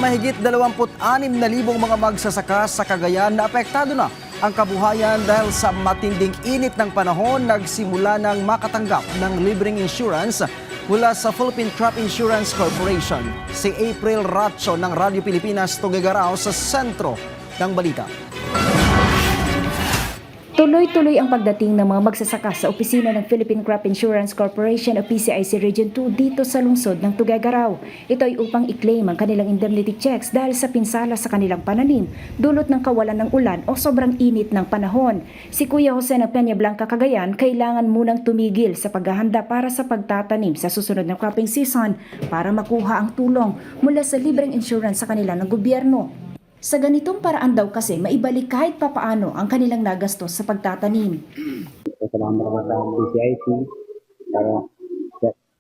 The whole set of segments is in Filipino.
mahigit 26,000 mga magsasaka sa Cagayan na apektado na ang kabuhayan dahil sa matinding init ng panahon, nagsimula ng makatanggap ng libreng insurance mula sa Philippine Crop Insurance Corporation. Si April Racho ng Radyo Pilipinas Tuguegarao sa sentro ng balita. Tuloy-tuloy ang pagdating ng mga magsasaka sa opisina ng Philippine Crop Insurance Corporation o PCIC Region 2 dito sa lungsod ng Tuguegarao. Ito ay upang i-claim ang kanilang indemnity checks dahil sa pinsala sa kanilang pananim, dulot ng kawalan ng ulan o sobrang init ng panahon. Si Kuya Jose ng Peña Blanca, Cagayan, kailangan munang tumigil sa paghahanda para sa pagtatanim sa susunod na cropping season para makuha ang tulong mula sa libreng insurance sa kanila ng gobyerno. Sa ganitong paraan daw kasi maibalik kahit papaano ang kanilang nagastos sa pagtatanim. Salamat naman sa PCIC.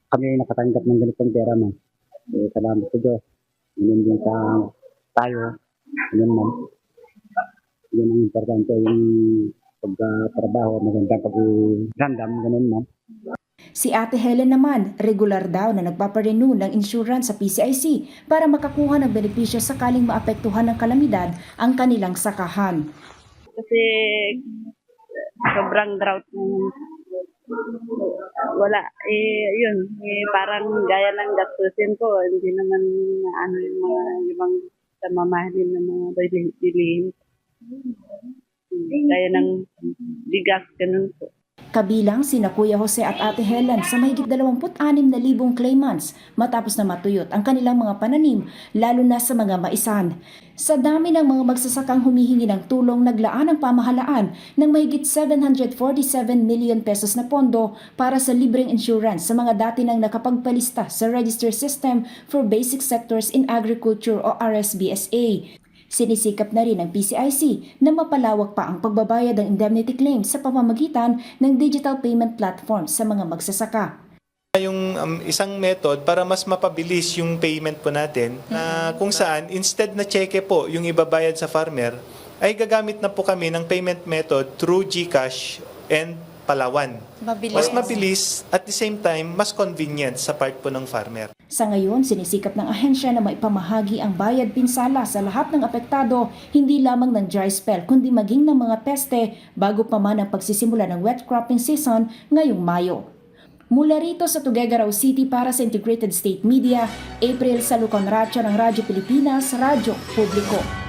Kami nakatanggap ng ganitong pera mo. Salamat sa Diyos. Yun din sa tayo. Yun man. Yun ang importante yung pagtrabaho. Magandang pag-random. Ganun man. Si Ate Helen naman, regular daw na nagpaparenew ng insurance sa PCIC para makakuha ng benepisyo sakaling maapektuhan ng kalamidad ang kanilang sakahan. Kasi sobrang drought wala yun parang gaya ng gastusin ko, hindi naman ano yung mga ibang mamahalin ng mga bilihin gaya ng bigas, ganun po. Kabilang sina Kuya Jose at Ate Helen sa mahigit 26,000 claimants matapos na matuyot ang kanilang mga pananim, lalo na sa mga maisan. Sa dami ng mga magsasakang humihingi ng tulong, naglaan ang pamahalaan ng mahigit 747 million pesos na pondo para sa libreng insurance sa mga dati nang nakapagpalista sa Register System for Basic Sectors in Agriculture o RSBSA. Sinisikap na rin ng PCIC na mapalawak pa ang pagbabayad ng indemnity claims sa pamamagitan ng digital payment platform sa mga magsasaka. Yung isang method para mas mapabilis yung payment po natin na kung saan instead na cheque po yung ibabayad sa farmer ay gagamit na po kami ng payment method through GCash and Palawan. Mas mabilis at the same time mas convenient sa part po ng farmer. Sa ngayon, sinisikap ng ahensya na maipamahagi ang bayad pinsala sa lahat ng apektado, hindi lamang ng dry spell kundi maging ng mga peste bago pa man ang pagsisimula ng wet cropping season ngayong Mayo. Mula rito sa Tuguegarao City para sa Integrated State Media, April Salucon Racha ng Radyo Pilipinas, Radyo Publiko.